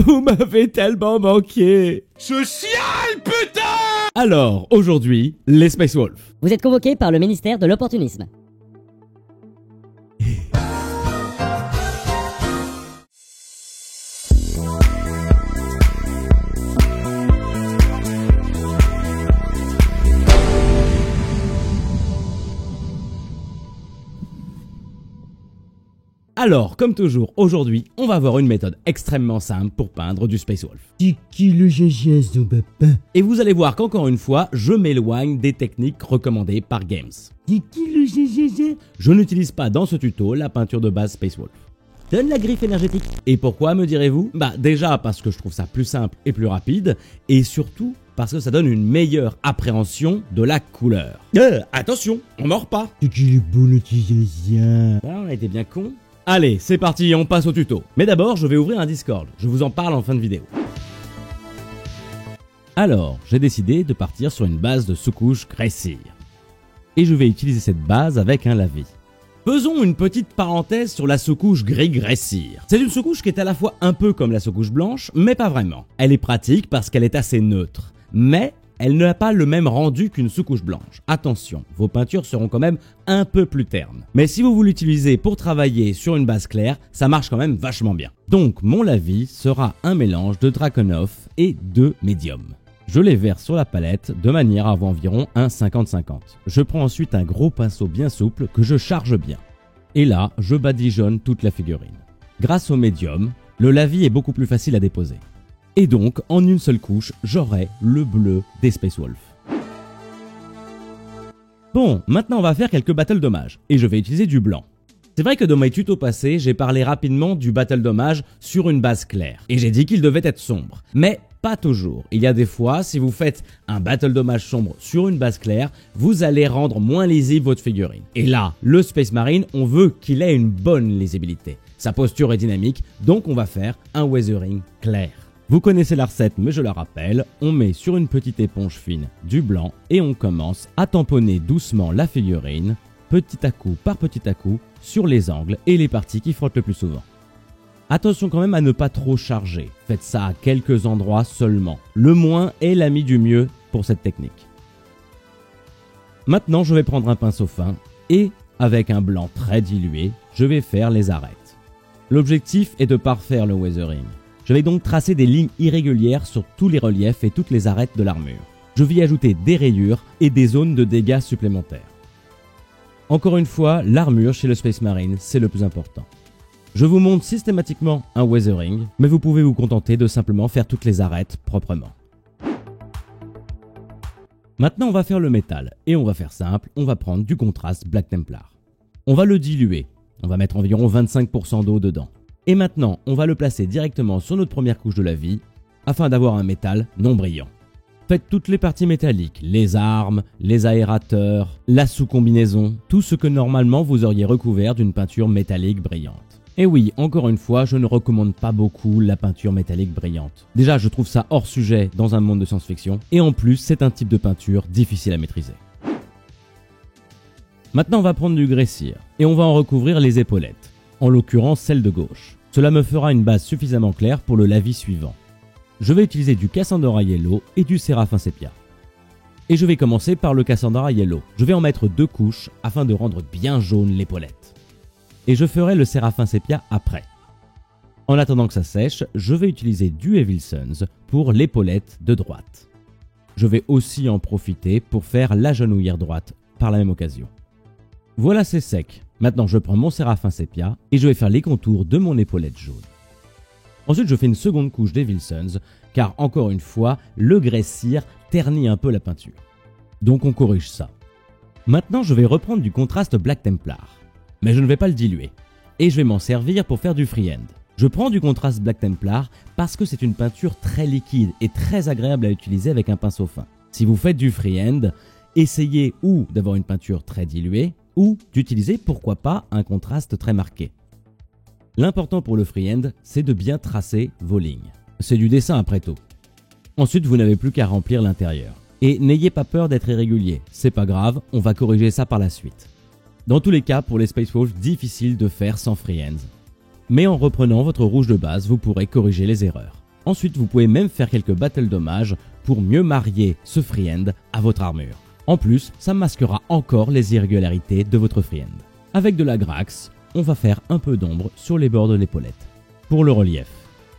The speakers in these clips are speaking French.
Vous m'avez tellement manqué. Je chiale, putain! Alors, aujourd'hui, les Space Wolves. Vous êtes convoqué par le ministère de l'Opportunisme. Alors, comme toujours, aujourd'hui, on va voir une méthode extrêmement simple pour peindre du Space Wolf. C'est qui le GG son papa? Et vous allez voir qu'encore une fois, je m'éloigne des techniques recommandées par Games. C'est qui le GG? Je n'utilise pas dans ce tuto la peinture de base Space Wolf. Donne la griffe énergétique. Et pourquoi, me direz-vous? Bah déjà parce que je trouve ça plus simple et plus rapide, et surtout parce que ça donne une meilleure appréhension de la couleur. Attention, on mord pas. C'est qui le bon utilisien? Ah, on a été bien con. Allez, c'est parti, on passe au tuto. Mais d'abord, je vais ouvrir un Discord. Je vous en parle en fin de vidéo. Alors, j'ai décidé de partir sur une base de sous-couche grès-cire. Et je vais utiliser cette base avec un lavis. Faisons une petite parenthèse sur la sous-couche gris grès-cire. C'est une sous-couche qui est à la fois un peu comme la sous-couche blanche, mais pas vraiment. Elle est pratique parce qu'elle est assez neutre. Mais elle n'a pas le même rendu qu'une sous-couche blanche. Attention, vos peintures seront quand même un peu plus ternes. Mais si vous l'utilisez pour travailler sur une base claire, ça marche quand même vachement bien. Donc mon lavis sera un mélange de Drakenhof et de médium. Je les verse sur la palette de manière à avoir environ un 50-50. Je prends ensuite un gros pinceau bien souple que je charge bien. Et là, je badigeonne toute la figurine. Grâce au médium, le lavis est beaucoup plus facile à déposer. Et donc, en une seule couche, j'aurai le bleu des Space Wolves. Bon, maintenant on va faire quelques battles dommages, et je vais utiliser du blanc. C'est vrai que dans mes tutos passés, j'ai parlé rapidement du battle dommage sur une base claire, et j'ai dit qu'il devait être sombre. Mais pas toujours. Il y a des fois, si vous faites un battle dommage sombre sur une base claire, vous allez rendre moins lisible votre figurine. Et là, le Space Marine, on veut qu'il ait une bonne lisibilité. Sa posture est dynamique, donc on va faire un weathering clair. Vous connaissez la recette, mais je la rappelle, on met sur une petite éponge fine du blanc et on commence à tamponner doucement la figurine, petit à coup par petit à coup, sur les angles et les parties qui frottent le plus souvent. Attention quand même à ne pas trop charger, faites ça à quelques endroits seulement. Le moins est l'ami du mieux pour cette technique. Maintenant, je vais prendre un pinceau fin et, avec un blanc très dilué, je vais faire les arêtes. L'objectif est de parfaire le weathering. Je vais donc tracer des lignes irrégulières sur tous les reliefs et toutes les arêtes de l'armure. Je vais y ajouter des rayures et des zones de dégâts supplémentaires. Encore une fois, l'armure chez le Space Marine, c'est le plus important. Je vous montre systématiquement un weathering, mais vous pouvez vous contenter de simplement faire toutes les arêtes proprement. Maintenant, on va faire le métal, et on va faire simple, on va prendre du contraste Black Templar. On va le diluer, on va mettre environ 25% d'eau dedans. Et maintenant, on va le placer directement sur notre première couche de lavis afin d'avoir un métal non brillant. Faites toutes les parties métalliques, les armes, les aérateurs, la sous-combinaison, tout ce que normalement vous auriez recouvert d'une peinture métallique brillante. Et oui, encore une fois, je ne recommande pas beaucoup la peinture métallique brillante. Déjà, je trouve ça hors sujet dans un monde de science-fiction, et en plus, c'est un type de peinture difficile à maîtriser. Maintenant, on va prendre du grès-cire, et on va en recouvrir les épaulettes, en l'occurrence celle de gauche. Cela me fera une base suffisamment claire pour le lavis suivant. Je vais utiliser du Cassandra Yellow et du Séraphin Sépia. Et je vais commencer par le Cassandra Yellow. Je vais en mettre 2 couches afin de rendre bien jaune l'épaulette. Et je ferai le Séraphin Sépia après. En attendant que ça sèche, je vais utiliser du Evil Sunz pour l'épaulette de droite. Je vais aussi en profiter pour faire la genouillère droite par la même occasion. Voilà, c'est sec. Maintenant, je prends mon Séraphin Sépia et je vais faire les contours de mon épaulette jaune. Ensuite, je fais une seconde couche d'Evil Sunz, car encore une fois, le grès-cire ternit un peu la peinture. Donc on corrige ça. Maintenant, je vais reprendre du contraste Black Templar, mais je ne vais pas le diluer. Et je vais m'en servir pour faire du freehand. Je prends du contraste Black Templar parce que c'est une peinture très liquide et très agréable à utiliser avec un pinceau fin. Si vous faites du freehand, essayez ou d'avoir une peinture très diluée, ou d'utiliser, pourquoi pas, un contraste très marqué. L'important pour le freehand, c'est de bien tracer vos lignes. C'est du dessin après tout. Ensuite, vous n'avez plus qu'à remplir l'intérieur. Et n'ayez pas peur d'être irrégulier, c'est pas grave, on va corriger ça par la suite. Dans tous les cas, pour les Space Wolves, difficile de faire sans freehand. Mais en reprenant votre rouge de base, vous pourrez corriger les erreurs. Ensuite, vous pouvez même faire quelques battles dommages pour mieux marier ce freehand à votre armure. En plus, ça masquera encore les irrégularités de votre freehand. Avec de la Grax, on va faire un peu d'ombre sur les bords de l'épaulette. Pour le relief.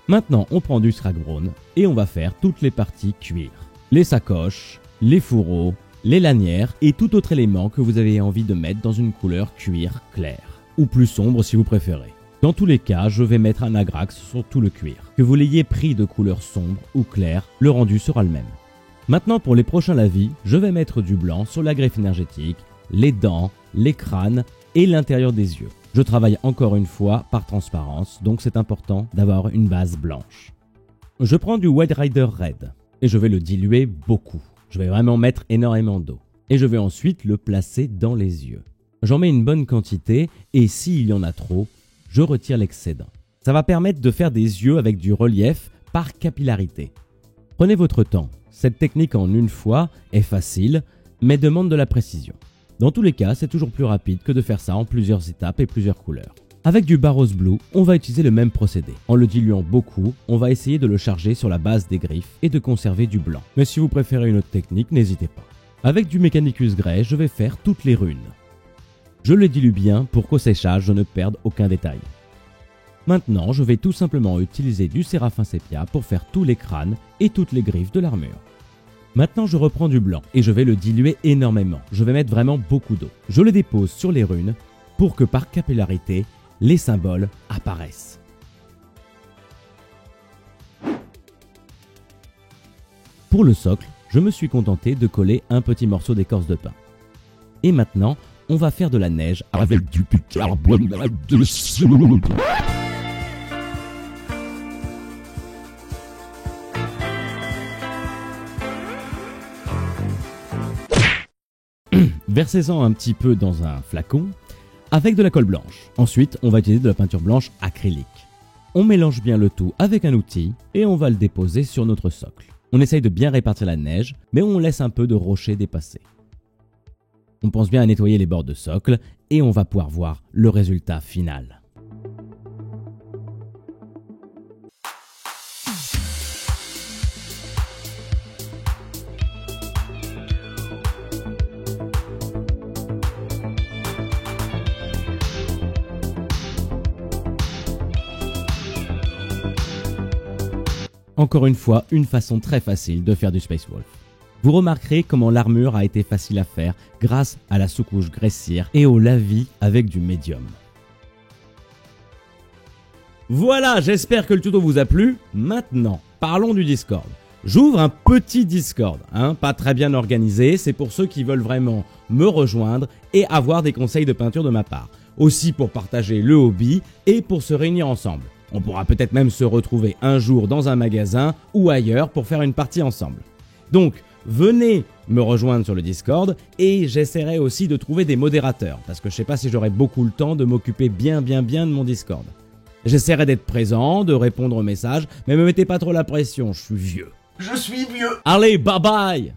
Maintenant, on prend du Scrag Brown et on va faire toutes les parties cuir. Les sacoches, les fourreaux, les lanières et tout autre élément que vous avez envie de mettre dans une couleur cuir clair. Ou plus sombre si vous préférez. Dans tous les cas, je vais mettre un agrax sur tout le cuir. Que vous l'ayez pris de couleur sombre ou claire, le rendu sera le même. Maintenant pour les prochains lavis, je vais mettre du blanc sur la griffe énergétique, les dents, les crânes et l'intérieur des yeux. Je travaille encore une fois par transparence, donc c'est important d'avoir une base blanche. Je prends du White Rider Red et je vais le diluer beaucoup. Je vais vraiment mettre énormément d'eau. Et je vais ensuite le placer dans les yeux. J'en mets une bonne quantité et s'il y en a trop, je retire l'excédent. Ça va permettre de faire des yeux avec du relief par capillarité. Prenez votre temps. Cette technique en une fois est facile, mais demande de la précision. Dans tous les cas, c'est toujours plus rapide que de faire ça en plusieurs étapes et plusieurs couleurs. Avec du Barrows Blue, on va utiliser le même procédé. En le diluant beaucoup, on va essayer de le charger sur la base des griffes et de conserver du blanc. Mais si vous préférez une autre technique, n'hésitez pas. Avec du Mechanicus Grey, je vais faire toutes les runes. Je le dilue bien pour qu'au séchage, je ne perde aucun détail. Maintenant, je vais tout simplement utiliser du Séraphin Sépia pour faire tous les crânes et toutes les griffes de l'armure. Maintenant, je reprends du blanc et je vais le diluer énormément. Je vais mettre vraiment beaucoup d'eau. Je le dépose sur les runes pour que par capillarité, les symboles apparaissent. Pour le socle, je me suis contenté de coller un petit morceau d'écorce de pin. Et maintenant, on va faire de la neige avec du bicarbonate de soude. Versez-en un petit peu dans un flacon avec de la colle blanche. Ensuite, on va utiliser de la peinture blanche acrylique. On mélange bien le tout avec un outil et on va le déposer sur notre socle. On essaye de bien répartir la neige, mais on laisse un peu de rocher dépasser. On pense bien à nettoyer les bords de socle et on va pouvoir voir le résultat final. Encore une fois, une façon très facile de faire du Space Wolf. Vous remarquerez comment l'armure a été facile à faire grâce à la sous-couche Gressir et au lavis avec du médium. Voilà, j'espère que le tuto vous a plu. Maintenant, parlons du Discord. J'ouvre un petit Discord, pas très bien organisé, c'est pour ceux qui veulent vraiment me rejoindre et avoir des conseils de peinture de ma part. Aussi pour partager le hobby et pour se réunir ensemble. On pourra peut-être même se retrouver un jour dans un magasin ou ailleurs pour faire une partie ensemble. Donc, venez me rejoindre sur le Discord et j'essaierai aussi de trouver des modérateurs parce que je sais pas si j'aurai beaucoup le temps de m'occuper bien de mon Discord. J'essaierai d'être présent, de répondre aux messages, mais me mettez pas trop la pression, je suis vieux. Je suis vieux. Allez, bye bye!